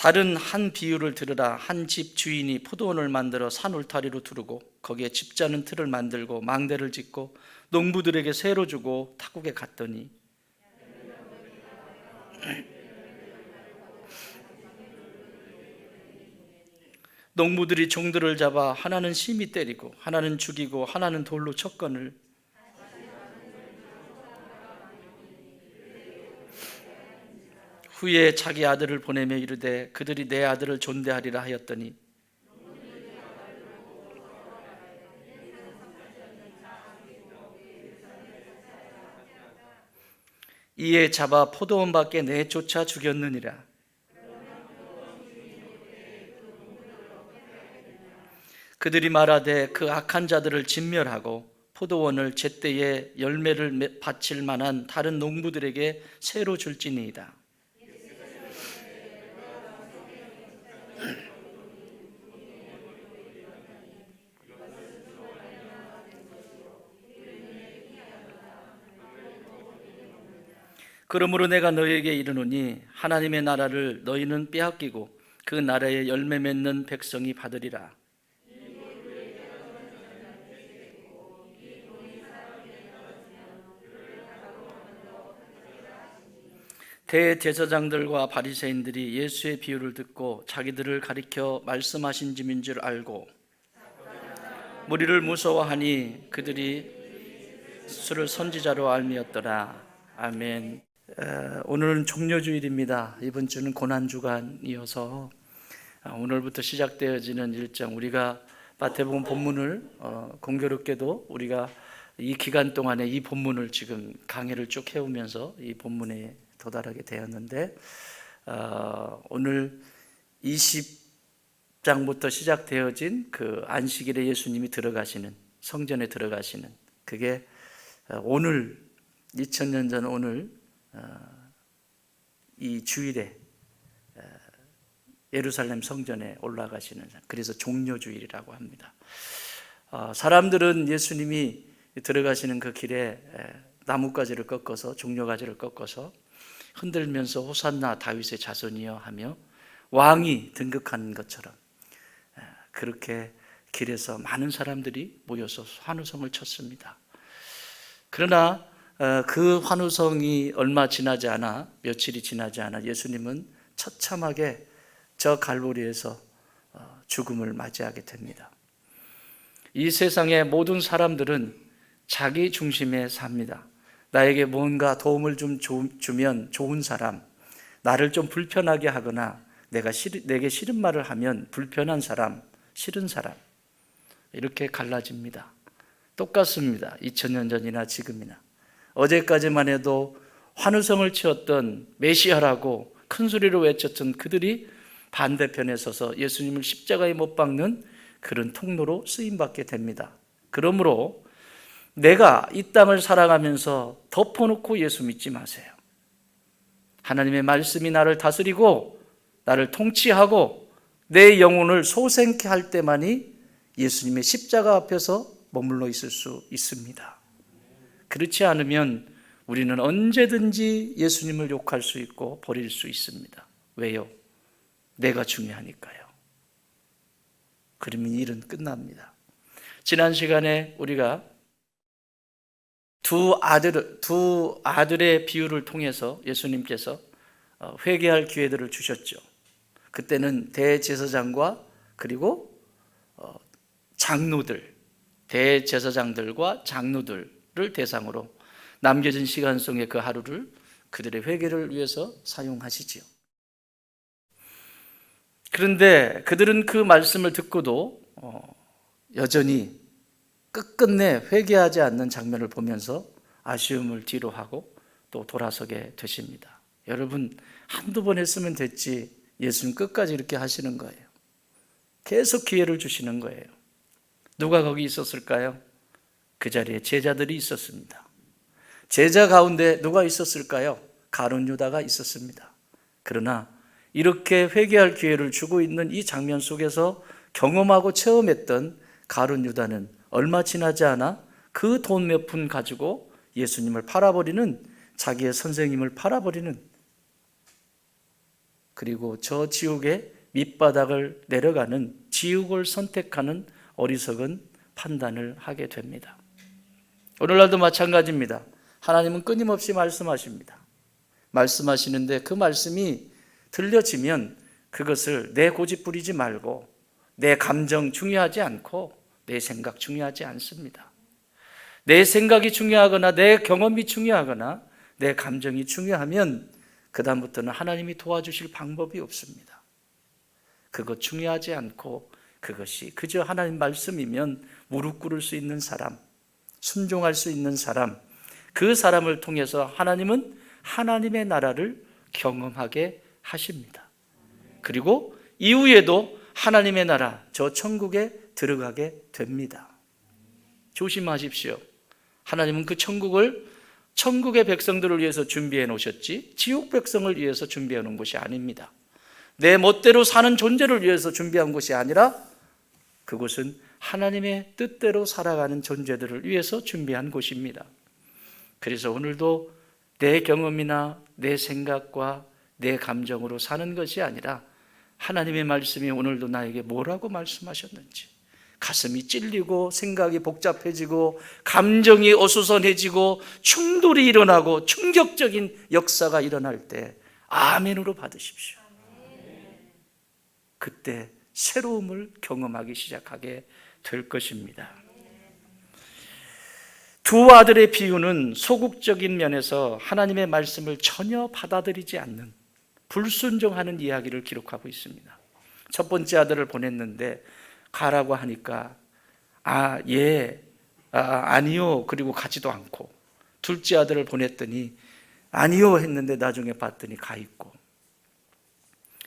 다른 한 비유를 들으라. 한 집 주인이 포도원을 만들어 산 울타리로 두르고 거기에 집자는 틀을 만들고 망대를 짓고 농부들에게 세로 주고 타국에 갔더니 농부들이 종들을 잡아 하나는 심히 때리고 하나는 죽이고 하나는 돌로 쳤거늘 후에 자기 아들을 보내며 이르되 그들이 내 아들을 존대하리라 하였더니 이에 잡아 포도원 밖에 내쫓아 죽였느니라. 그들이 말하되 그 악한 자들을 진멸하고 포도원을 제때에 열매를 바칠 만한 다른 농부들에게 새로 줄지니이다. 그러므로 내가 너희에게 이르노니 하나님의 나라를 너희는 빼앗기고 그 나라에 열매 맺는 백성이 받으리라. 대제사장들과 바리새인들이 예수의 비유를 듣고 자기들을 가리켜 말씀하신 짐인 줄 알고 무리를 무서워하니 그들이 예수를 선지자로 알미었더라. 아멘. 오늘은 종료주일입니다. 이번 주는 고난주간이어서 오늘부터 시작되어지는 일정, 우리가 마태복음 본문을 공교롭게도 우리가 이 기간 동안에 이 본문을 지금 강해를 쭉 해오면서 이 본문에 도달하게 되었는데, 오늘 20장부터 시작되어진 그 안식일에 예수님이 들어가시는, 성전에 들어가시는, 그게 오늘 2000년 전 오늘 이 주일에 예루살렘 성전에 올라가시는, 그래서 종료주일이라고 합니다. 사람들은 예수님이 들어가시는 그 길에 나뭇가지를 꺾어서, 종려가지를 꺾어서 흔들면서 호산나 다윗의 자손이여 하며 왕이 등극한 것처럼 그렇게 길에서 많은 사람들이 모여서 환호성을 쳤습니다. 그러나 그 환호성이 얼마 지나지 않아, 며칠이 지나지 않아 예수님은 처참하게 저 갈보리에서 죽음을 맞이하게 됩니다. 이 세상의 모든 사람들은 자기 중심에 삽니다. 나에게 뭔가 도움을 좀 주면 좋은 사람, 나를 좀 불편하게 하거나 내게 싫은 말을 하면 불편한 사람, 싫은 사람, 이렇게 갈라집니다. 똑같습니다. 2000년 전이나 지금이나. 어제까지만 해도 환호성을 치었던 메시아라고 큰 소리로 외쳤던 그들이 반대편에 서서 예수님을 십자가에 못 박는 그런 통로로 쓰임받게 됩니다. 그러므로 내가 이 땅을 살아가면서 덮어놓고 예수 믿지 마세요. 하나님의 말씀이 나를 다스리고 나를 통치하고 내 영혼을 소생케 할 때만이 예수님의 십자가 앞에서 머물러 있을 수 있습니다. 그렇지 않으면 우리는 언제든지 예수님을 욕할 수 있고 버릴 수 있습니다. 왜요? 내가 중요하니까요. 그러면 일은 끝납니다. 지난 시간에 우리가 두 아들의 비유를 통해서 예수님께서 회개할 기회들을 주셨죠. 그때는 대제사장과 그리고 장로들, 대제사장들과 장로들을 대상으로 남겨진 시간 속의 그 하루를 그들의 회개를 위해서 사용하시지요. 그런데 그들은 그 말씀을 듣고도 여전히 끝끝내 회개하지 않는 장면을 보면서 아쉬움을 뒤로 하고 또 돌아서게 되십니다. 여러분, 한두 번 했으면 됐지 예수님 끝까지 이렇게 하시는 거예요. 계속 기회를 주시는 거예요. 누가 거기 있었을까요? 그 자리에 제자들이 있었습니다. 제자 가운데 누가 있었을까요? 가룟 유다가 있었습니다. 그러나 이렇게 회개할 기회를 주고 있는 이 장면 속에서 경험하고 체험했던 가룟 유다는 얼마 지나지 않아 그 돈 몇 푼 가지고 예수님을 팔아버리는, 자기의 선생님을 팔아버리는 그리고 저 지옥의 밑바닥을 내려가는 지옥을 선택하는 어리석은 판단을 하게 됩니다. 오늘날도 마찬가지입니다. 하나님은 끊임없이 말씀하십니다. 말씀하시는데 그 말씀이 들려지면 그것을 내 고집 부리지 말고, 내 감정 중요하지 않고 내 생각 중요하지 않습니다. 내 생각이 중요하거나 내 경험이 중요하거나 내 감정이 중요하면 그 다음부터는 하나님이 도와주실 방법이 없습니다. 그것 중요하지 않고 그것이 그저 하나님 말씀이면 무릎 꿇을 수 있는 사람, 순종할 수 있는 사람, 그 사람을 통해서 하나님은 하나님의 나라를 경험하게 하십니다. 그리고 이후에도 하나님의 나라, 저 천국에 들어가게 됩니다. 조심하십시오. 하나님은 그 천국을 천국의 백성들을 위해서 준비해 놓으셨지 지옥 백성을 위해서 준비해 놓은 것이 아닙니다. 내 멋대로 사는 존재를 위해서 준비한 것이 아니라 그곳은 하나님의 뜻대로 살아가는 존재들을 위해서 준비한 곳입니다. 그래서 오늘도 내 경험이나 내 생각과 내 감정으로 사는 것이 아니라 하나님의 말씀이 오늘도 나에게 뭐라고 말씀하셨는지, 가슴이 찔리고 생각이 복잡해지고 감정이 어수선해지고 충돌이 일어나고 충격적인 역사가 일어날 때 아멘으로 받으십시오. 그때 새로움을 경험하기 시작하게 될 것입니다. 두 아들의 비유는 소극적인 면에서 하나님의 말씀을 전혀 받아들이지 않는 불순종하는 이야기를 기록하고 있습니다. 첫 번째 아들을 보냈는데 가라고 하니까 아니요 그리고 가지도 않고, 둘째 아들을 보냈더니 아니요 했는데 나중에 봤더니 가 있고.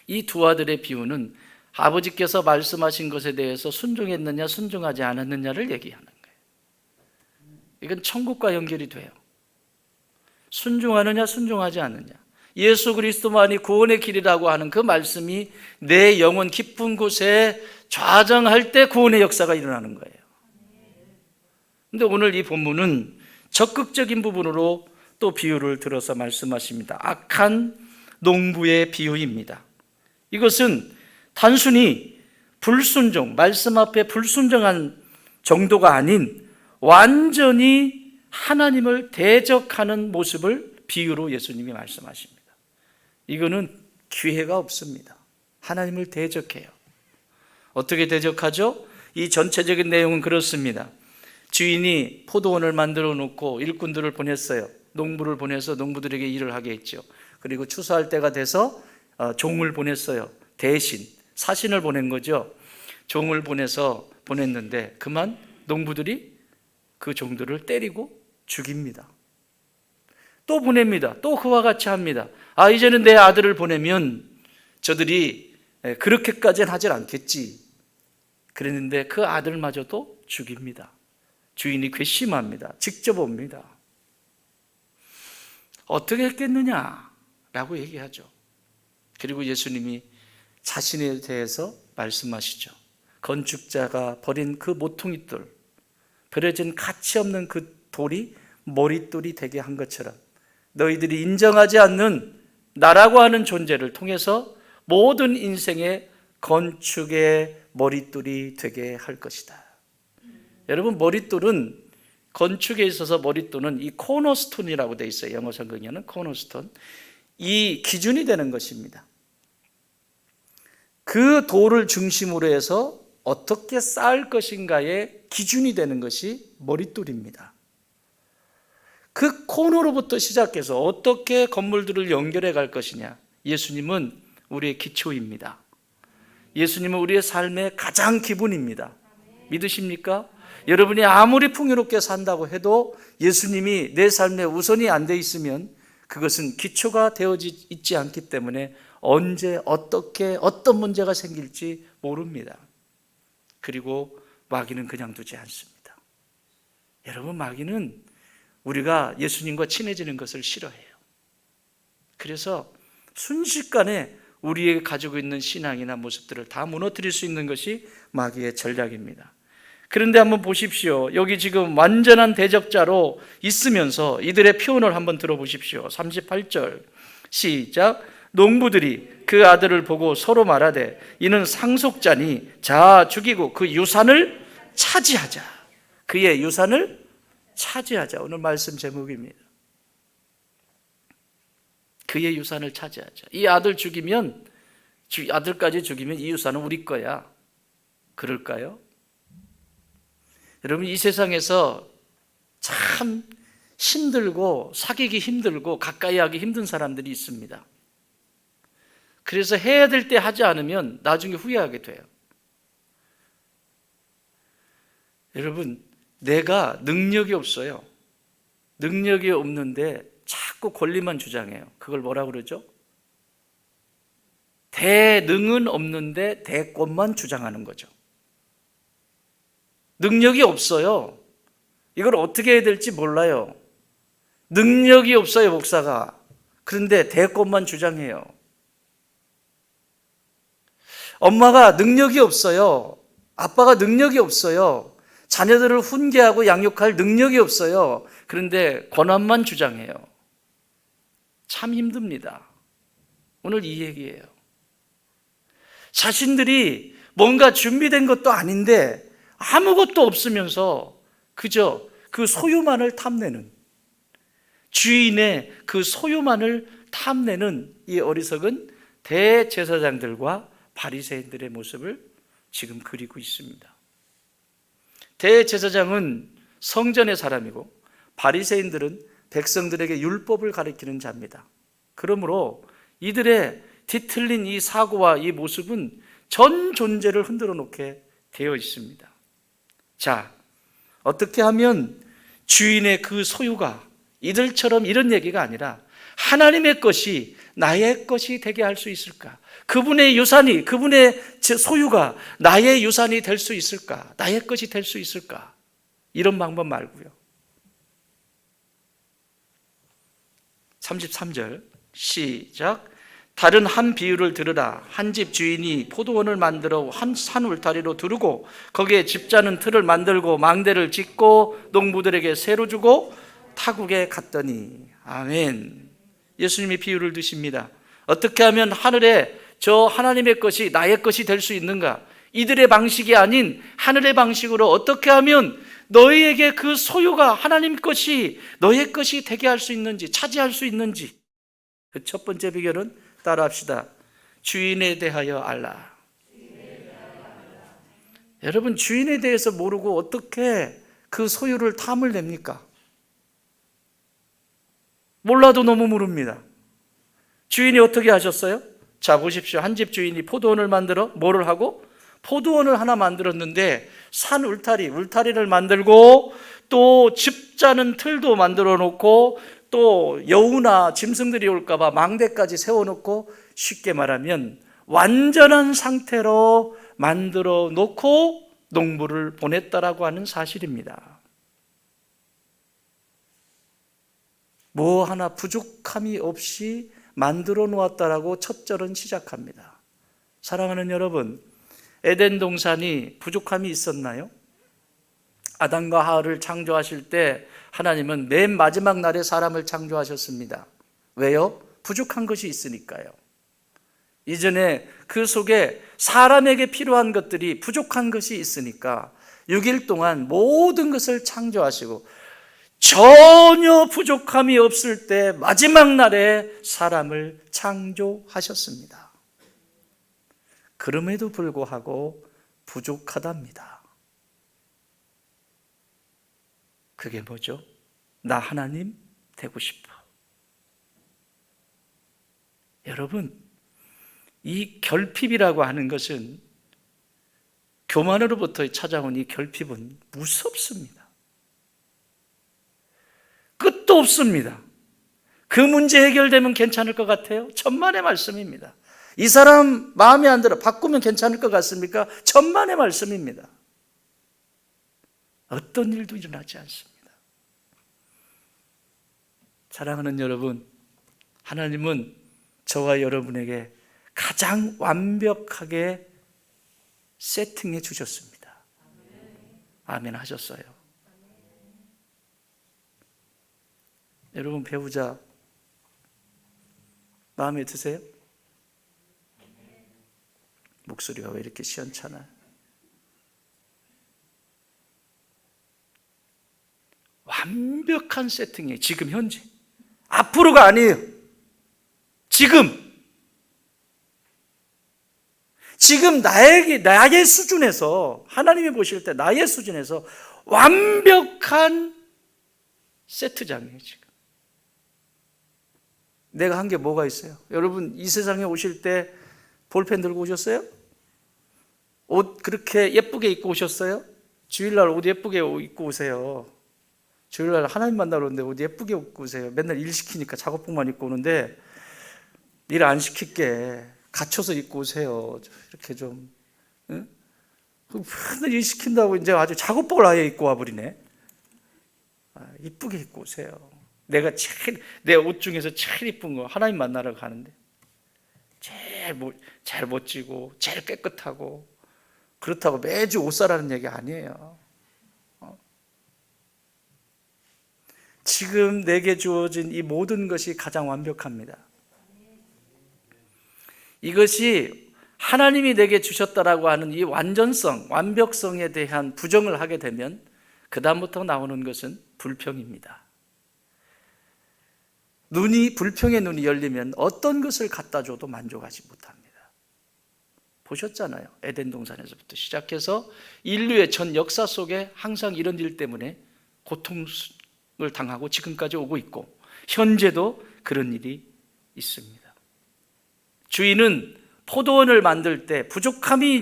이 두 아들의 비유는 아버지께서 말씀하신 것에 대해서 순종했느냐 순종하지 않았느냐를 얘기하는 거예요. 이건 천국과 연결이 돼요. 순종하느냐 순종하지 않느냐, 예수 그리스도만이 구원의 길이라고 하는 그 말씀이 내 영혼 깊은 곳에 좌정할 때 구원의 역사가 일어나는 거예요. 그런데 오늘 이 본문은 적극적인 부분으로 또 비유를 들어서 말씀하십니다. 악한 농부의 비유입니다. 이것은 단순히 불순종, 말씀 앞에 불순종한 정도가 아닌 완전히 하나님을 대적하는 모습을 비유로 예수님이 말씀하십니다. 이거는 기회가 없습니다. 하나님을 대적해요. 어떻게 대적하죠? 이 전체적인 내용은 그렇습니다. 주인이 포도원을 만들어 놓고 일꾼들을 보냈어요. 농부를 보내서 농부들에게 일을 하게 했죠. 그리고 추수할 때가 돼서 종을 보냈어요. 대신 사신을 보낸 거죠. 종을 보냈는데 그만 농부들이 그 종들을 때리고 죽입니다. 또 보냅니다. 또 그와 같이 합니다. 이제는 내 아들을 보내면 저들이 그렇게까지는 하질 않겠지. 그랬는데 그 아들마저도 죽입니다. 주인이 괘씸합니다. 직접 옵니다. 어떻게 했겠느냐라고 얘기하죠. 그리고 예수님이 자신에 대해서 말씀하시죠. 건축자가 버린 그 모퉁이돌, 버려진 가치 없는 그 돌이 머릿돌이 되게 한 것처럼 너희들이 인정하지 않는 나라고 하는 존재를 통해서 모든 인생의 건축의 머릿돌이 되게 할 것이다. 여러분, 머릿돌은, 건축에 있어서 머릿돌은 이 코너스톤이라고 되어 있어요. 영어 성경에는 코너스톤, 이 기준이 되는 것입니다. 그 돌을 중심으로 해서 어떻게 쌓을 것인가의 기준이 되는 것이 머릿돌입니다. 그 코너로부터 시작해서 어떻게 건물들을 연결해 갈 것이냐, 예수님은 우리의 기초입니다. 예수님은 우리의 삶의 가장 기본입니다. 믿으십니까? 여러분이 아무리 풍요롭게 산다고 해도 예수님이 내 삶의 우선이 안 돼 있으면 그것은 기초가 되어지 있지 않기 때문에 언제 어떻게 어떤 문제가 생길지 모릅니다. 그리고 마귀는 그냥 두지 않습니다. 여러분, 마귀는 우리가 예수님과 친해지는 것을 싫어해요. 그래서 순식간에 우리가 가지고 있는 신앙이나 모습들을 다 무너뜨릴 수 있는 것이 마귀의 전략입니다. 그런데 한번 보십시오. 여기 지금 완전한 대적자로 있으면서 이들의 표현을 한번 들어보십시오. 38절 시작. 농부들이 그 아들을 보고 서로 말하되 이는 상속자니 자 죽이고 그 유산을 차지하자. 그의 유산을 차지하자. 오늘 말씀 제목입니다. 그의 유산을 차지하자. 이 아들 죽이면, 아들까지 죽이면 이 유산은 우리 거야. 그럴까요? 여러분, 이 세상에서 참 힘들고 사귀기 힘들고 가까이 하기 힘든 사람들이 있습니다. 그래서 해야 될 때 하지 않으면 나중에 후회하게 돼요. 여러분, 내가 능력이 없어요. 능력이 없는데 자꾸 권리만 주장해요. 그걸 뭐라고 그러죠? 대능은 없는데 대권만 주장하는 거죠. 능력이 없어요. 이걸 어떻게 해야 될지 몰라요. 능력이 없어요, 목사가. 그런데 대권만 주장해요. 엄마가 능력이 없어요. 아빠가 능력이 없어요. 자녀들을 훈계하고 양육할 능력이 없어요. 그런데 권한만 주장해요. 참 힘듭니다. 오늘 이 얘기예요. 자신들이 뭔가 준비된 것도 아닌데 아무것도 없으면서 그저 그 소유만을 탐내는, 주인의 그 소유만을 탐내는 이 어리석은 대제사장들과 바리새인들의 모습을 지금 그리고 있습니다. 대제사장은 성전의 사람이고 바리새인들은 백성들에게 율법을 가리키는 자입니다. 그러므로 이들의 뒤틀린 이 사고와 이 모습은 전 존재를 흔들어 놓게 되어 있습니다. 자, 어떻게 하면 주인의 그 소유가 이들처럼 이런 얘기가 아니라 하나님의 것이 나의 것이 되게 할 수 있을까? 그분의 유산이, 그분의 소유가 나의 유산이 될 수 있을까? 나의 것이 될 수 있을까? 이런 방법 말고요. 33절 시작. 다른 한 비유를 들으라. 한 집 주인이 포도원을 만들어 한 산 울타리로 두르고 거기에 집자는 틀을 만들고 망대를 짓고 농부들에게 새로 주고 타국에 갔더니. 아멘. 예수님이 비유를 드십니다. 어떻게 하면 하늘에 저 하나님의 것이 나의 것이 될 수 있는가? 이들의 방식이 아닌 하늘의 방식으로 어떻게 하면 너희에게 그 소유가 하나님 것이 너의 것이 되게 할 수 있는지, 차지할 수 있는지. 그 첫 번째 비결은 따라합시다. 주인에 대하여 알라. 여러분, 주인에 대해서 모르고 어떻게 그 소유를 탐을 냅니까? 몰라도 너무 모릅니다. 주인이 어떻게 하셨어요? 자, 보십시오. 한 집 주인이 포도원을 만들어 뭐를 하고? 포도원을 하나 만들었는데 산 울타리를 만들고 또 집자는 틀도 만들어 놓고 또 여우나 짐승들이 올까봐 망대까지 세워놓고, 쉽게 말하면 완전한 상태로 만들어 놓고 농부를 보냈다라고 하는 사실입니다. 뭐 하나 부족함이 없이 만들어 놓았다라고 첫 절은 시작합니다. 사랑하는 여러분, 에덴 동산이 부족함이 있었나요? 아담과 하와를 창조하실 때 하나님은 맨 마지막 날에 사람을 창조하셨습니다. 왜요? 부족한 것이 있으니까요. 이전에 그 속에 사람에게 필요한 것들이 부족한 것이 있으니까 6일 동안 모든 것을 창조하시고 전혀 부족함이 없을 때 마지막 날에 사람을 창조하셨습니다. 그럼에도 불구하고 부족하답니다. 그게 뭐죠? 나 하나님 되고 싶어. 여러분, 이 결핍이라고 하는 것은, 교만으로부터 찾아온 이 결핍은 무섭습니다. 끝도 없습니다. 그 문제 해결되면 괜찮을 것 같아요? 천만의 말씀입니다. 이 사람 마음에 안 들어 바꾸면 괜찮을 것 같습니까? 천만의 말씀입니다. 어떤 일도 일어나지 않습니다. 사랑하는 여러분, 하나님은 저와 여러분에게 가장 완벽하게 세팅해 주셨습니다. 아멘 하셨어요. 여러분, 배우자 마음에 드세요? 목소리가 왜 이렇게 시원찮아? 완벽한 세팅이에요. 지금 현재. 앞으로가 아니에요. 지금 나의 수준에서, 하나님이 보실 때 나의 수준에서 완벽한 세트장이에요. 지금 내가 한 게 뭐가 있어요? 여러분, 이 세상에 오실 때 볼펜 들고 오셨어요? 옷 그렇게 예쁘게 입고 오셨어요? 주일날 옷 예쁘게 입고 오세요. 주일날 하나님 만나러 오는데 옷 예쁘게 입고 오세요. 맨날 일 시키니까 작업복만 입고 오는데 일 안 시킬게 갖춰서 입고 오세요. 이렇게 좀, 응? 맨날 일 시킨다고 이제 아주 작업복을 아예 입고 와버리네. 이쁘게 입고 오세요. 내 옷 중에서 제일 이쁜 거, 하나님 만나러 가는데 제일 멋지고 제일 깨끗하고, 그렇다고 매주 옷 사라는 얘기 아니에요. 지금 내게 주어진 이 모든 것이 가장 완벽합니다. 이것이 하나님이 내게 주셨다라고 하는 이 완전성, 완벽성에 대한 부정을 하게 되면 그 다음부터 나오는 것은 불평입니다. 불평의 눈이 열리면 어떤 것을 갖다 줘도 만족하지 못합니다. 보셨잖아요. 에덴 동산에서부터 시작해서 인류의 전 역사 속에 항상 이런 일 때문에 고통을 당하고 지금까지 오고 있고, 현재도 그런 일이 있습니다. 주인은 포도원을 만들 때 부족함이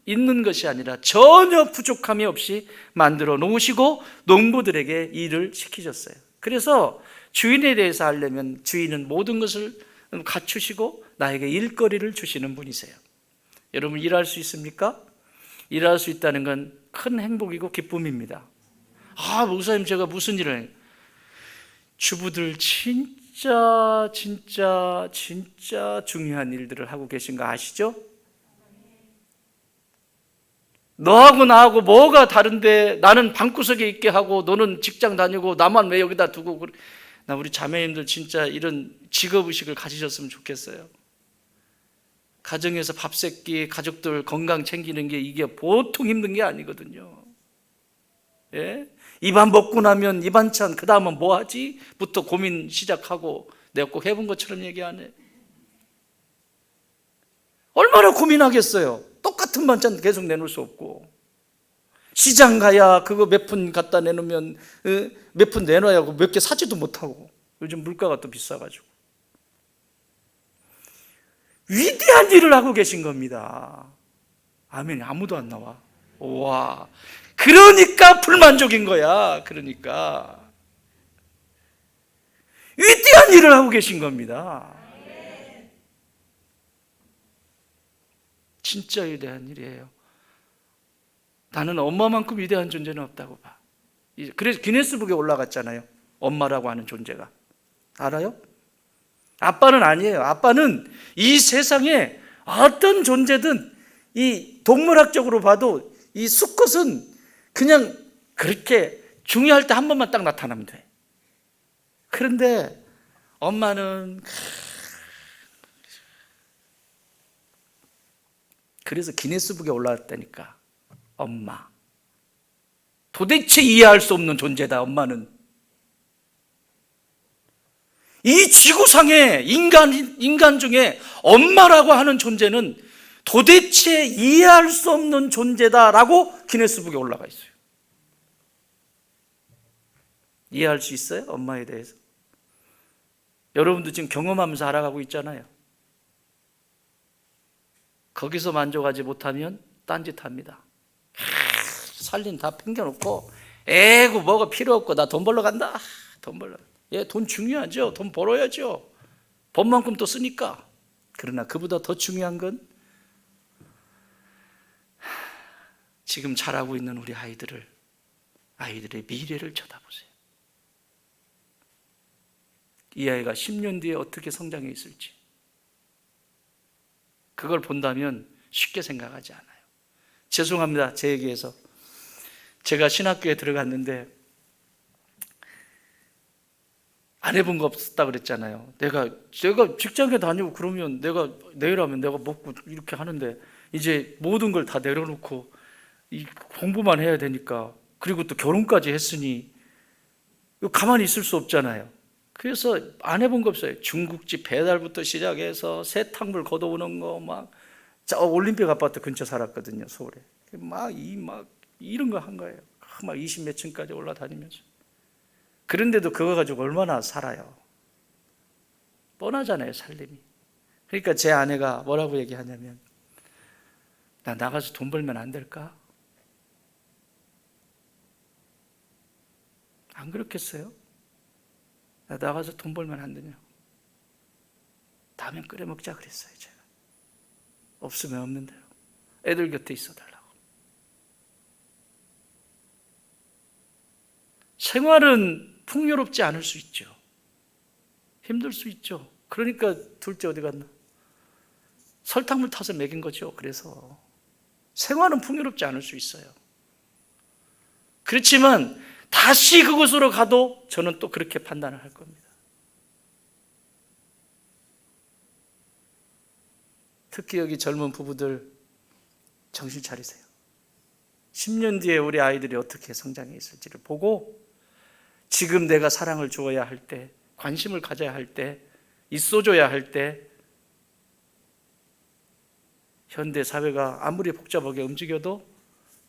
있는 것이 아니라 전혀 부족함이 없이 만들어 놓으시고 농부들에게 일을 시키셨어요. 그래서 주인에 대해서 하려면 주인은 모든 것을 갖추시고 나에게 일거리를 주시는 분이세요. 여러분, 일할 수 있습니까? 일할 수 있다는 건 큰 행복이고 기쁨입니다. 목사님, 제가 무슨 일을 해요? 주부들 진짜 중요한 일들을 하고 계신 거 아시죠? 너하고 나하고 뭐가 다른데, 나는 방구석에 있게 하고 너는 직장 다니고 나만 왜 여기다 두고. 나 우리 자매님들 진짜 이런 직업의식을 가지셨으면 좋겠어요. 가정에서 밥 새끼, 가족들 건강 챙기는 게 이게 보통 힘든 게 아니거든요. 예? 입안 먹고 나면 이 반찬 그 다음은 뭐 하지? 부터 고민 시작하고, 내가 꼭 해본 것처럼 얘기 안 해. 얼마나 고민하겠어요. 똑같은 반찬 계속 내놓을 수 없고, 시장 가야 그거 몇 푼 갖다 내놓으면 몇 푼 내놔야 하고 몇 개 사지도 못하고, 요즘 물가가 또 비싸가지고. 위대한 일을 하고 계신 겁니다. 아멘. 아무도 안 나와. 와, 그러니까 불만족인 거야. 그러니까 위대한 일을 하고 계신 겁니다. 진짜 위대한 일이에요. 나는 엄마만큼 위대한 존재는 없다고 봐. 그래서 기네스북에 올라갔잖아요. 엄마라고 하는 존재가. 알아요? 아빠는 아니에요. 아빠는 이 세상에 어떤 존재든 이 동물학적으로 봐도 이 수컷은 그냥 그렇게 중요할 때 한 번만 딱 나타나면 돼. 그런데 엄마는, 그래서 기네스북에 올라왔다니까. 엄마. 도대체 이해할 수 없는 존재다, 엄마는. 이 지구상의 인간 중에 엄마라고 하는 존재는 도대체 이해할 수 없는 존재다라고 기네스북에 올라가 있어요. 이해할 수 있어요? 엄마에 대해서? 여러분도 지금 경험하면서 알아가고 있잖아요. 거기서 만족하지 못하면 딴짓합니다. 살림 다 팽겨놓고, 에고 뭐가 필요 없고 나 돈 벌러 간다. 돈 벌러. 예, 돈 중요하죠. 돈 벌어야죠. 번만큼 또 쓰니까. 그러나 그보다 더 중요한 건 지금 자라고 있는 우리 아이들의 미래를 쳐다보세요. 이 아이가 10년 뒤에 어떻게 성장해 있을지, 그걸 본다면 쉽게 생각하지 않아요. 죄송합니다, 제 얘기에서. 제가 신학교에 들어갔는데 안 해본 거 없었다 그랬잖아요. 내가 직장에 다니고 그러면 내가 내일 하면 내가 먹고 이렇게 하는데, 이제 모든 걸 다 내려놓고 이 공부만 해야 되니까, 그리고 또 결혼까지 했으니 가만히 있을 수 없잖아요. 그래서 안 해본 거 없어요. 중국집 배달부터 시작해서 세탁물 걷어오는 거, 막 저 올림픽 아파트 근처 살았거든요, 서울에. 막 이런 거 한 거예요. 막 20 몇 층까지 올라다니면서. 그런데도 그거 가지고 얼마나 살아요? 뻔하잖아요, 살림이. 그러니까 제 아내가 뭐라고 얘기하냐면, 나 나가서 돈 벌면 안 될까? 안 그렇겠어요? 나 나가서 돈 벌면 안 되냐고. 라면 끓여 먹자 그랬어요, 제가. 없으면 없는 대로. 애들 곁에 있어 달라고. 생활은 풍요롭지 않을 수 있죠. 힘들 수 있죠. 그러니까 둘째 어디 갔나? 설탕물 타서 먹인 거죠. 그래서 생활은 풍요롭지 않을 수 있어요. 그렇지만 다시 그곳으로 가도 저는 또 그렇게 판단을 할 겁니다. 특히 여기 젊은 부부들 정신 차리세요. 10년 뒤에 우리 아이들이 어떻게 성장해 있을지를 보고, 지금 내가 사랑을 주어야 할 때, 관심을 가져야 할 때, 있어줘야 할 때, 현대 사회가 아무리 복잡하게 움직여도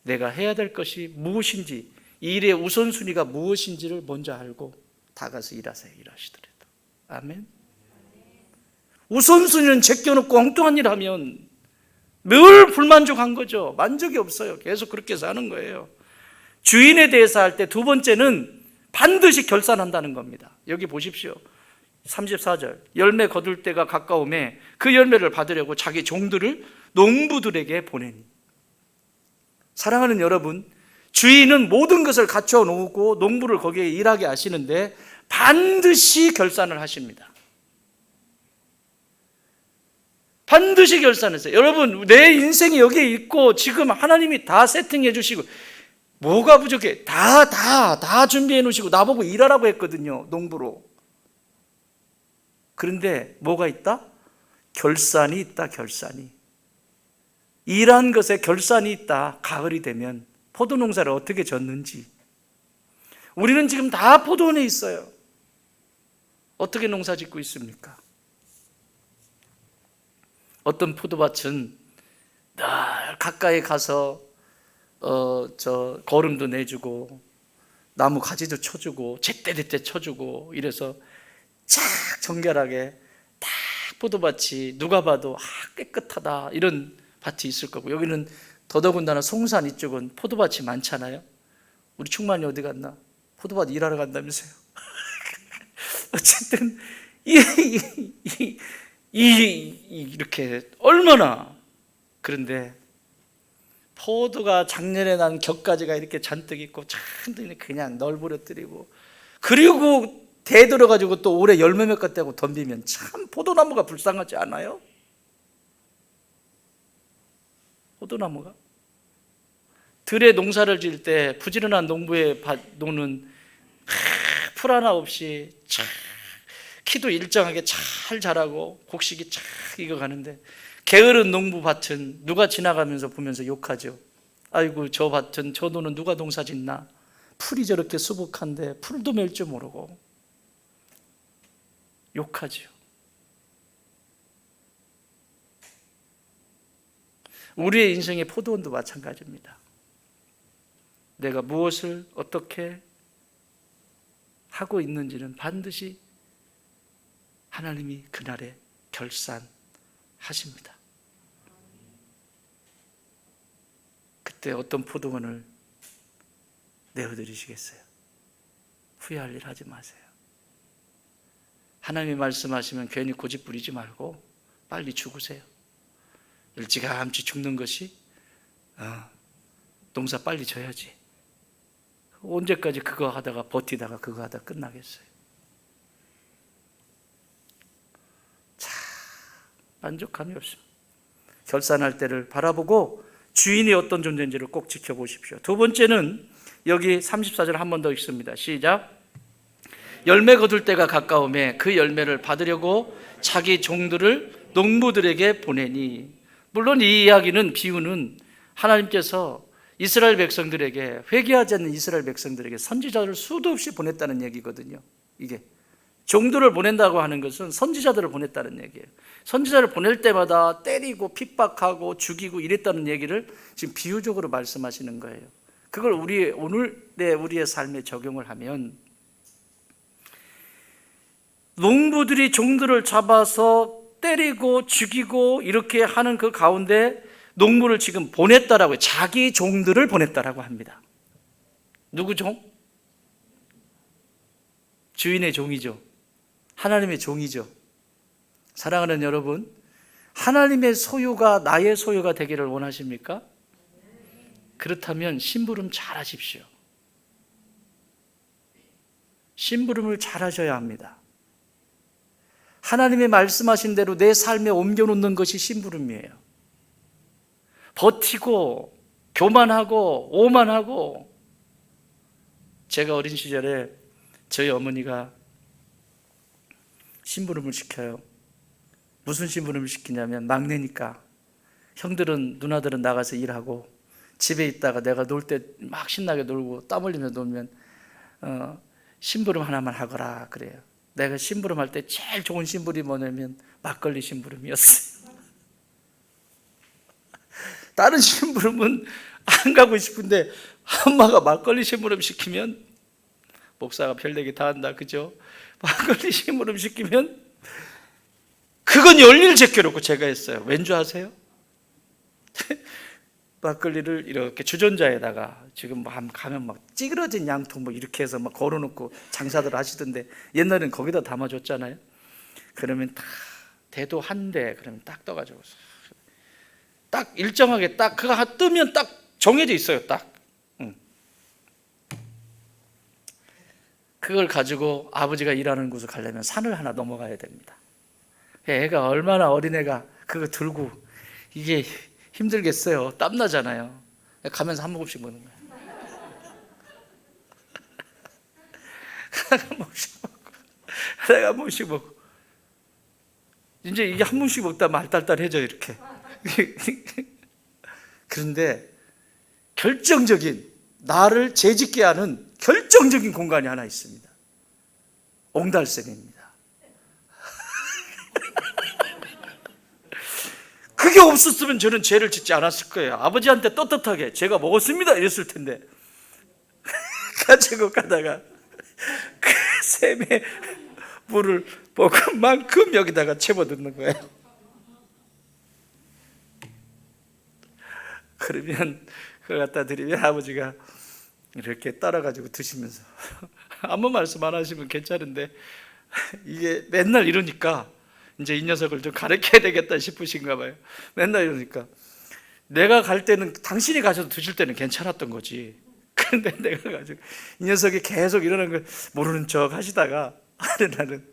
내가 해야 될 것이 무엇인지, 이 일의 우선순위가 무엇인지를 먼저 알고 다가서 일하세요, 일하시더라도. 아멘. 우선순위는 제껴놓고 엉뚱한 일 하면 늘 불만족한 거죠. 만족이 없어요. 계속 그렇게 사는 거예요. 주인에 대해서 할 때 두 번째는 반드시 결산한다는 겁니다. 여기 보십시오. 34절, 열매 거둘 때가 가까움에 그 열매를 받으려고 자기 종들을 농부들에게 보내니. 사랑하는 여러분, 주인은 모든 것을 갖춰 놓고 농부를 거기에 일하게 하시는데 반드시 결산을 하십니다. 반드시 결산하세요. 여러분, 내 인생이 여기에 있고 지금 하나님이 다 세팅해 주시고, 뭐가 부족해? 다 준비해 놓으시고 나보고 일하라고 했거든요, 농부로. 그런데 뭐가 있다? 결산이 있다, 결산이. 일한 것에 결산이 있다. 가을이 되면 포도 농사를 어떻게 졌는지. 우리는 지금 다 포도원에 있어요. 어떻게 농사 짓고 있습니까? 어떤 포도밭은 늘 가까이 가서 거름도 내주고 나무 가지도 쳐주고 제때제때 쳐주고 이래서 쫙 정결하게 딱 포도밭이 누가 봐도 깨끗하다 이런 밭이 있을 거고, 여기는 더더군다나 송산 이쪽은 포도밭이 많잖아요. 우리 충만이 어디 갔나? 포도밭 일하러 간다면서요. 어쨌든 이렇게 얼마나. 그런데 포도가 작년에 난 격가지가 이렇게 잔뜩 있고 잔뜩 그냥 널브러뜨리고, 그리고 대들어가지고 또 올해 열매 몇 gat대고 덤비면 참 포도나무가 불쌍하지 않아요? 포도나무가 들에 농사를 지을 때 부지런한 농부의 노는 풀 하나 없이 참 키도 일정하게 잘 자라고 곡식이 잘 익어가는데, 게으른 농부 밭은 누가 지나가면서 보면서 욕하죠. 아이고, 저 밭은 저 노는 누가 농사 짓나? 풀이 저렇게 수북한데 풀도 맬 줄 모르고 욕하죠. 우리의 인생의 포도원도 마찬가지입니다. 내가 무엇을 어떻게 하고 있는지는 반드시 하나님이 그날에 결산하십니다. 그때 어떤 포도원을 내어드리시겠어요? 후회할 일 하지 마세요. 하나님이 말씀하시면 괜히 고집 부리지 말고 빨리 죽으세요. 일찌감치 죽는 것이 농사 빨리 져야지. 언제까지 그거 하다가 버티다가 그거 하다 끝나겠어요? 참 만족감이 없습니다. 결산할 때를 바라보고 주인이 어떤 존재인지를 꼭 지켜보십시오. 두 번째는 여기 34절 한 번 더 읽습니다. 시작. 열매 거둘 때가 가까움에 그 열매를 받으려고 자기 종들을 농부들에게 보내니. 물론 이 이야기는, 비유는 하나님께서 이스라엘 백성들에게, 회개하지 않는 이스라엘 백성들에게 선지자를 수도 없이 보냈다는 얘기거든요. 이게 종들을 보낸다고 하는 것은 선지자들을 보냈다는 얘기예요. 선지자를 보낼 때마다 때리고 핍박하고 죽이고 이랬다는 얘기를 지금 비유적으로 말씀하시는 거예요. 그걸 우리의 삶에 적용을 하면, 농부들이 종들을 잡아서 때리고 죽이고 이렇게 하는 그 가운데 농부를 지금 보냈다라고 해요. 자기 종들을 보냈다라고 합니다. 누구 종? 주인의 종이죠. 하나님의 종이죠. 사랑하는 여러분, 하나님의 소유가 나의 소유가 되기를 원하십니까? 그렇다면 심부름 잘 하십시오. 심부름을 잘 하셔야 합니다. 하나님의 말씀하신 대로 내 삶에 옮겨놓는 것이 심부름이에요. 버티고 교만하고 오만하고. 제가 어린 시절에 저희 어머니가 심부름을 시켜요. 무슨 심부름을 시키냐면, 막내니까 형들은, 누나들은 나가서 일하고 집에 있다가 내가 놀 때 막 신나게 놀고 땀 흘리면서 놀면 심부름 하나만 하거라 그래요. 내가 심부름할 때 제일 좋은 심부름이 뭐냐면 막걸리 심부름이었어요. 다른 심부름은 안 가고 싶은데 엄마가 막걸리 심부름 시키면, 목사가 별얘기 다 한다, 그죠? 막걸리 심부름 시키면 그건 열일 제껴놓고 제가 했어요. 왠 줄 아세요? 막걸리를 이렇게 주전자에다가, 지금 가면 막 찌그러진 양통 뭐 이렇게 해서 막 걸어놓고 장사들 하시던데, 옛날엔 거기다 담아줬잖아요. 그러면 딱 대도 한 대, 그러면 딱 떠가지고 딱 일정하게 딱 그거 뜨면 딱 정해져 있어요. 딱. 그걸 가지고 아버지가 일하는 곳을 가려면 산을 하나 넘어가야 됩니다. 애가, 얼마나 어린애가 그거 들고, 이게 힘들겠어요. 땀나잖아요. 가면서 한 모금씩 먹는 거예요. 하나가 한 모금씩 먹고, 하나가 한 모금씩 먹고. 이제 이게 한 모금씩 먹다 말딸딸해져, 이렇게. 그런데 결정적인, 나를 재짓게 하는 결정적인 공간이 하나 있습니다. 옹달샘입니다. 그게 없었으면 저는 죄를 짓지 않았을 거예요. 아버지한테 떳떳하게 제가 먹었습니다 이랬을 텐데, 가지고 가다가 그 샘의 물을 먹은 만큼 여기다가 채워넣는 거예요. 그러면 그걸 갖다 드리면 아버지가 이렇게 따라가지고 드시면서 아무 말씀 안 하시면 괜찮은데, 이게 맨날 이러니까 이제 이 녀석을 좀 가르쳐야 되겠다 싶으신가 봐요. 맨날 이러니까, 내가 갈 때는, 당신이 가셔서 드실 때는 괜찮았던 거지. 그런데 내가 가지고 이 녀석이 계속 이러는 걸 모르는 척 하시다가, 나는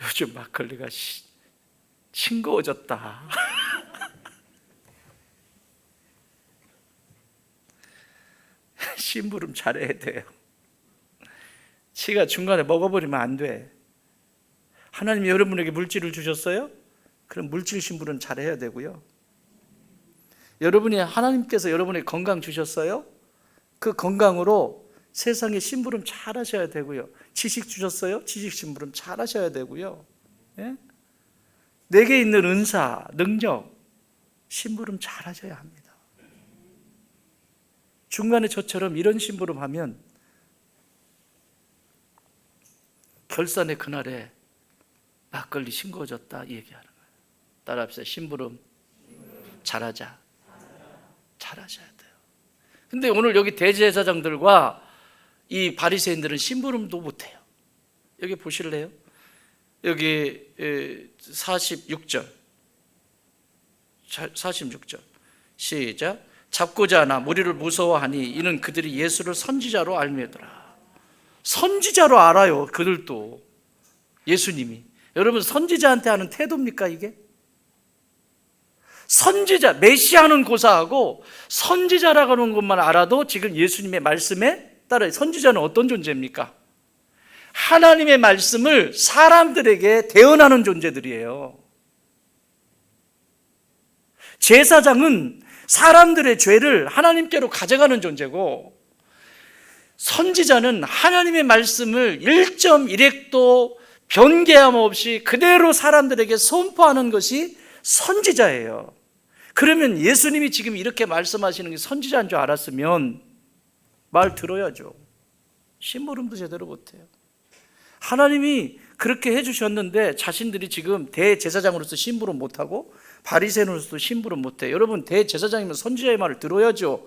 요즘 막걸리가 싱거워졌다. 심부름 잘해야 돼요. 지가 중간에 먹어버리면 안 돼. 하나님이 여러분에게 물질을 주셨어요? 그럼 물질 심부름 잘해야 되고요. 하나님께서 여러분에게 건강 주셨어요? 그 건강으로 세상에 심부름 잘 하셔야 되고요. 지식 주셨어요? 지식 심부름 잘 하셔야 되고요. 예? 내게 있는 은사, 능력, 심부름 잘 하셔야 합니다. 중간에 저처럼 이런 심부름 하면 결산의 그날에 막걸리 싱거워졌다 얘기하는 거예요. 따라합시다. 심부름 잘하자. 잘하셔야 돼요. 근데 오늘 여기 대제사장들과 이 바리새인들은 심부름도 못해요. 여기 보실래요? 여기 46절 시작. 잡고자 하나 무리를 무서워하니 이는 그들이 예수를 선지자로 알미더라. 선지자로 알아요. 그들도 예수님이. 여러분, 선지자한테 하는 태도입니까 이게? 선지자, 메시아는 고사하고 선지자라고 하는 것만 알아도 지금 예수님의 말씀에 따라, 선지자는 어떤 존재입니까? 하나님의 말씀을 사람들에게 대언하는 존재들이에요. 제사장은 사람들의 죄를 하나님께로 가져가는 존재고, 선지자는 하나님의 말씀을 1.1획도 변개함 없이 그대로 사람들에게 선포하는 것이 선지자예요. 그러면 예수님이 지금 이렇게 말씀하시는 게 선지자인 줄 알았으면 말 들어야죠. 심부름도 제대로 못해요. 하나님이 그렇게 해주셨는데 자신들이 지금 대제사장으로서 심부름 못하고 바리새인으로서도 심부름 못해요. 여러분, 대제사장이면 선지자의 말을 들어야죠.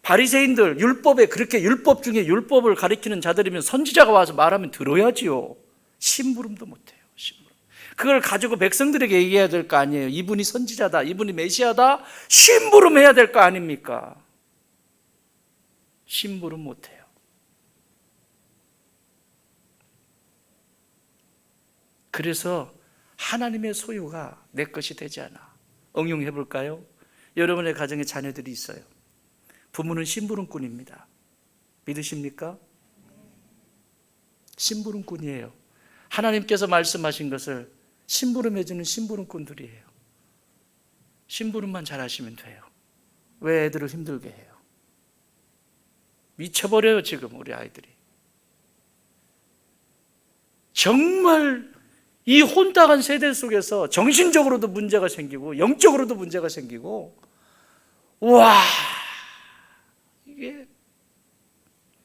바리새인들 율법에 그렇게 율법 중에 율법을 가리키는 자들이면 선지자가 와서 말하면 들어야지요. 심부름도 못해요. 심부름. 그걸 가지고 백성들에게 얘기해야 될 거 아니에요. 이분이 선지자다, 이분이 메시아다, 심부름해야 될 거 아닙니까? 심부름 못해요. 그래서 하나님의 소유가 내 것이 되지 않아. 응용해 볼까요? 여러분의 가정에 자녀들이 있어요. 부모는 심부름꾼입니다. 믿으십니까? 심부름꾼이에요. 하나님께서 말씀하신 것을 심부름해주는 심부름꾼들이에요. 심부름만 잘하시면 돼요. 왜 애들을 힘들게 해요? 미쳐버려요 지금 우리 아이들이. 정말 이 혼탁한 세대 속에서 정신적으로도 문제가 생기고 영적으로도 문제가 생기고, 와, 이게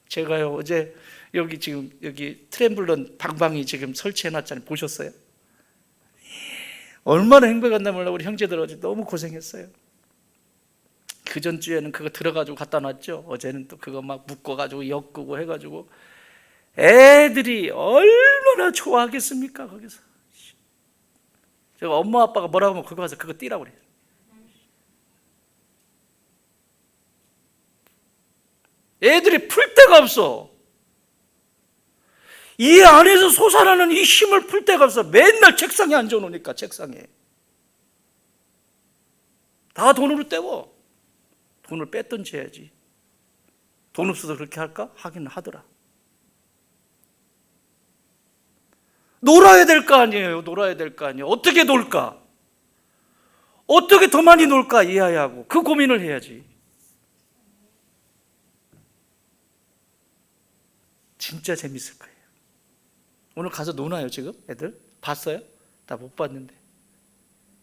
제가요 어제 여기 지금 여기 트램블런 방방이 지금 설치해놨잖아요. 보셨어요? 얼마나 행복했나 몰라. 우리 형제들 어제 너무 고생했어요. 그 전주에는 그거 들어가지고 갖다 놨죠. 어제는 또 그거 막 묶어가지고 엮고 해가지고 애들이 얼마나 좋아하겠습니까? 거기서 제가 엄마 아빠가 뭐라고 하면 그거 가서 그거 띄라고 그래요. 애들이 풀 데가 없어. 이 안에서 솟아나는 이 힘을 풀 데가 없어. 맨날 책상에 앉아놓으니까. 책상에 다 돈으로 때워. 돈을 뺐든지 해야지. 돈 없어서 그렇게 할까? 하긴 하더라. 놀아야 될 거 아니에요. 놀아야 될 거 아니에요. 어떻게 놀까? 어떻게 더 많이 놀까? 이해하고 그 고민을 해야지. 진짜 재밌을 거예요. 오늘 가서 노나요 지금? 애들? 봤어요? 나 못 봤는데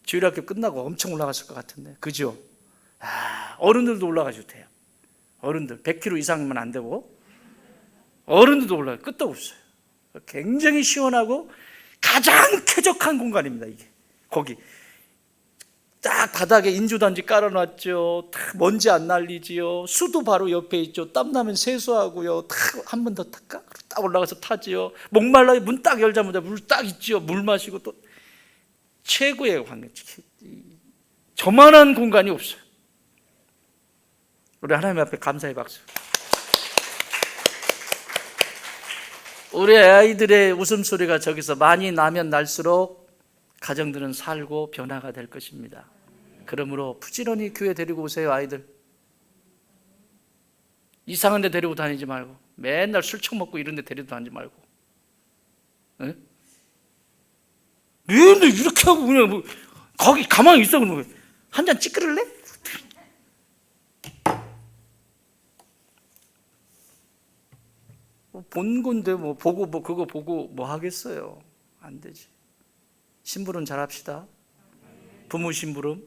주일학교 끝나고 엄청 올라갔을 것 같은데, 그죠? 어른들도 올라가셔도 돼요. 어른들 100kg 이상이면 안 되고 어른들도 올라가요. 끝도 없어요. 굉장히 시원하고 가장 쾌적한 공간입니다. 이게 거기 딱 바닥에 인조단지 깔아놨죠. 딱 먼지 안 날리지요. 수도 바로 옆에 있죠. 땀나면 세수하고요. 한 번 더 탈까? 딱 올라가서 타지요. 목말라 문 딱 열자마자 물 딱 있지요. 물 마시고 또 최고의 환경. 저만한 공간이 없어요. 우리 하나님 앞에 감사의 박수. 우리 아이들의 웃음소리가 저기서 많이 나면 날수록 가정들은 살고 변화가 될 것입니다. 그러므로 부지런히 교회 데리고 오세요. 아이들 이상한 데 데리고 다니지 말고, 맨날 술 처먹고 이런 데 데리고 다니지 말고, 네? 맨날 이렇게 하고 그냥 뭐 거기 가만히 있어. 그러면 한 잔 찌끄를래? 본 건데 뭐 보고 뭐 그거 보고 뭐 하겠어요. 안 되지. 심부름 잘합시다. 부모 심부름.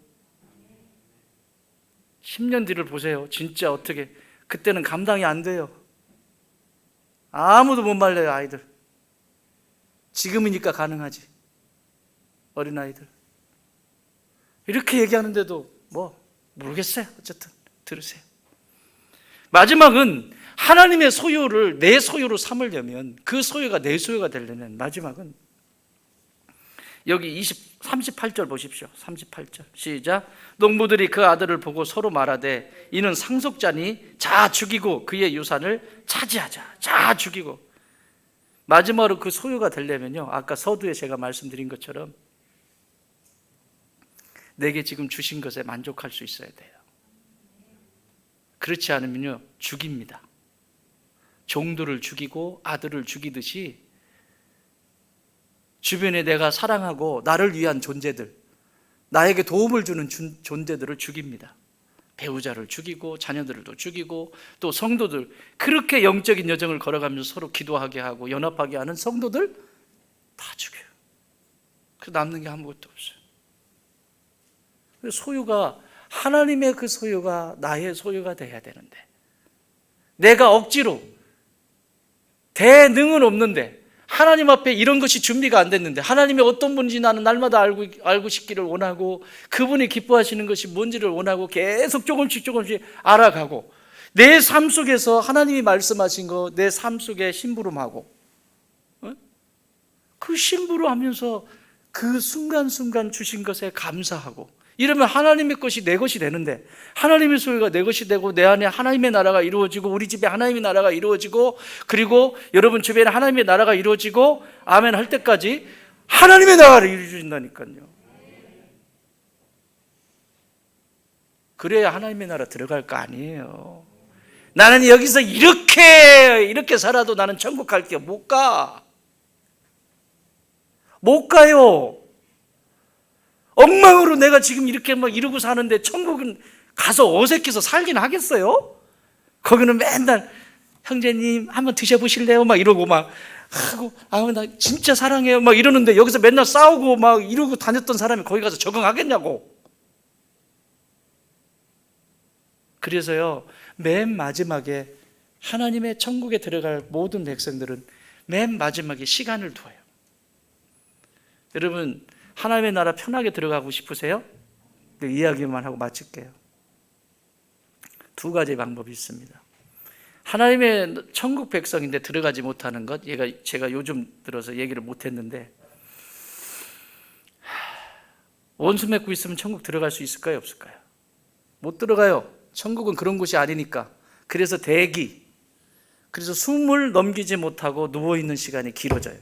10년 뒤를 보세요. 진짜 어떻게 그때는 감당이 안 돼요. 아무도 못 말려요. 아이들. 지금이니까 가능하지. 어린아이들 이렇게 얘기하는데도 뭐 모르겠어요. 어쨌든 들으세요. 마지막은 하나님의 소유를 내 소유로 삼으려면, 그 소유가 내 소유가 되려면 마지막은 여기 38절 보십시오. 38절 시작. 농부들이 그 아들을 보고 서로 말하되 이는 상속자니 자 죽이고 그의 유산을 차지하자. 자 죽이고. 마지막으로 그 소유가 되려면요, 아까 서두에 제가 말씀드린 것처럼 내게 지금 주신 것에 만족할 수 있어야 돼요. 그렇지 않으면요 죽입니다. 종들을 죽이고 아들을 죽이듯이 주변에 내가 사랑하고 나를 위한 존재들, 나에게 도움을 주는 존재들을 죽입니다. 배우자를 죽이고 자녀들도 죽이고 또 성도들, 그렇게 영적인 여정을 걸어가면서 서로 기도하게 하고 연합하게 하는 성도들 다 죽여요. 그 남는 게 아무것도 없어요. 소유가, 하나님의 그 소유가 나의 소유가 돼야 되는데, 내가 억지로, 대능은 없는데 하나님 앞에 이런 것이 준비가 안 됐는데, 하나님이 어떤 분인지 나는 날마다 알고 싶기를 원하고, 그분이 기뻐하시는 것이 뭔지를 원하고 계속 조금씩 알아가고, 내 삶 속에서 하나님이 말씀하신 거 내 삶 속에 심부름하고, 그 심부름하면서 그 순간순간 주신 것에 감사하고, 이러면 하나님의 것이 내 것이 되는데, 하나님의 소유가 내 것이 되고, 내 안에 하나님의 나라가 이루어지고, 우리 집에 하나님의 나라가 이루어지고, 그리고 여러분 주변에 하나님의 나라가 이루어지고, 아멘 할 때까지 하나님의 나라를 이루어진다니까요. 그래야 하나님의 나라 들어갈 거 아니에요. 나는 여기서 이렇게 살아도 나는 천국 갈게 못 가. 못 가요. 엉망으로 내가 지금 이렇게 막 이러고 사는데 천국은 가서 어색해서 살긴 하겠어요? 거기는 맨날 형제님 한번 드셔보실래요? 막 이러고 막 하고, 나 진짜 사랑해요 막 이러는데, 여기서 맨날 싸우고 막 이러고 다녔던 사람이 거기 가서 적응하겠냐고. 그래서요, 맨 마지막에 하나님의 천국에 들어갈 모든 백성들은 맨 마지막에 시간을 둬요. 여러분, 하나님의 나라 편하게 들어가고 싶으세요? 이야기만 하고 마칠게요. 두 가지 방법이 있습니다. 하나님의 천국 백성인데 들어가지 못하는 것, 제가 요즘 들어서 얘기를 못했는데, 원수 맺고 있으면 천국 들어갈 수 있을까요? 없을까요? 못 들어가요. 천국은 그런 곳이 아니니까. 그래서 그래서 숨을 넘기지 못하고 누워있는 시간이 길어져요.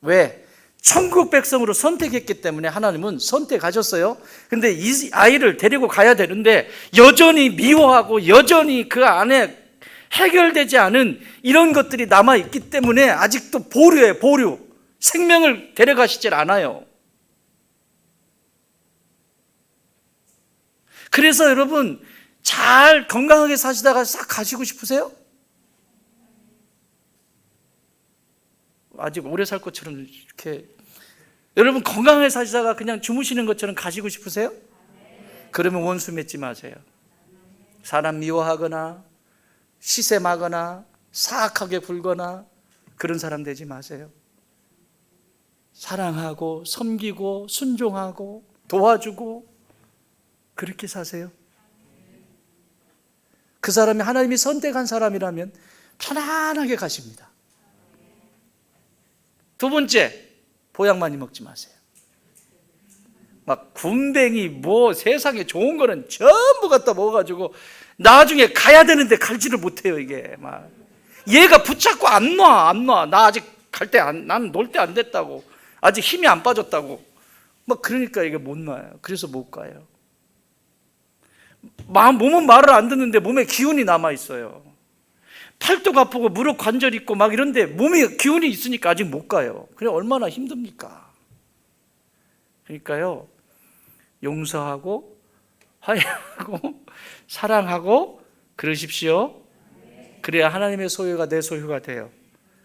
왜? 천국 백성으로 선택했기 때문에 하나님은 선택하셨어요. 근데 이 아이를 데리고 가야 되는데 여전히 미워하고 여전히 그 안에 해결되지 않은 이런 것들이 남아있기 때문에 아직도 보류예요. 보류. 생명을 데려가시질 않아요. 그래서 여러분, 잘 건강하게 사시다가 싹 가시고 싶으세요? 아직 오래 살 것처럼 이렇게, 여러분 건강하게 사시다가 그냥 주무시는 것처럼 가시고 싶으세요? 그러면 원수 맺지 마세요. 사람 미워하거나 시샘하거나 사악하게 굴거나 그런 사람 되지 마세요. 사랑하고 섬기고 순종하고 도와주고 그렇게 사세요. 그 사람이 하나님이 선택한 사람이라면 편안하게 가십니다. 두 번째, 보약 많이 먹지 마세요. 막 군뱅이 뭐 세상에 좋은 거는 전부 갖다 먹어가지고 나중에 가야 되는데 갈지를 못해요. 이게 막 얘가 붙잡고 안 놔. 나 아직 갈 때 난 놀 때 안 됐다고, 아직 힘이 안 빠졌다고 막 그러니까 이게 못 놔요. 그래서 못 가요. 몸은 말을 안 듣는데 몸에 기운이 남아 있어요. 팔뚝 아프고 무릎 관절 있고 막 이런데 몸에 기운이 있으니까 아직 못 가요. 그래 얼마나 힘듭니까? 그러니까요, 용서하고 화해하고 사랑하고 그러십시오. 그래야 하나님의 소유가 내 소유가 돼요.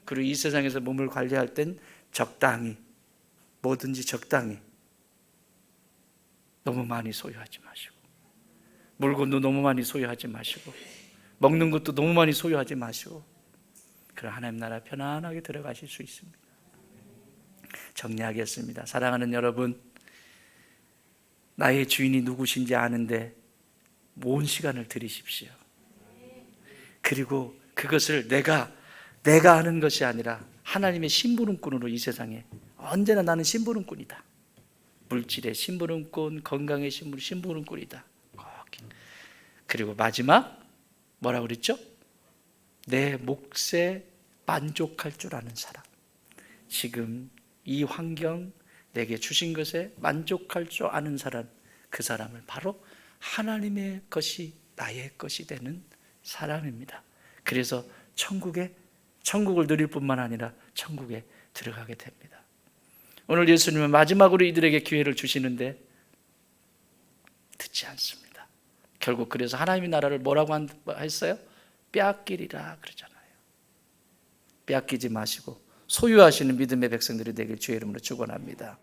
그리고 이 세상에서 몸을 관리할 땐 적당히, 뭐든지 적당히, 너무 많이 소유하지 마시고, 물건도 너무 많이 소유하지 마시고, 먹는 것도 너무 많이 소유하지 마시고, 그럼 하나님 나라 편안하게 들어가실 수 있습니다. 정리하겠습니다. 사랑하는 여러분, 나의 주인이 누구신지 아는데 온 시간을 들이십시오. 그리고 그것을 내가 하는 것이 아니라 하나님의 심부름꾼으로 이 세상에, 언제나 나는 심부름꾼이다. 물질의 심부름꾼, 건강의 심부름꾼이다. 그리고 마지막 뭐라고 그랬죠? 내 몫에 만족할 줄 아는 사람. 지금 이 환경, 내게 주신 것에 만족할 줄 아는 사람, 그 사람을 바로 하나님의 것이 나의 것이 되는 사람입니다. 그래서 천국을 누릴 뿐만 아니라 천국에 들어가게 됩니다. 오늘 예수님은 마지막으로 이들에게 기회를 주시는데 듣지 않습니다. 결국 그래서 하나님의 나라를 뭐라고 했어요? 빼앗기리라 그러잖아요. 빼앗기지 마시고 소유하시는 믿음의 백성들이 되길 주의 이름으로 축원합니다.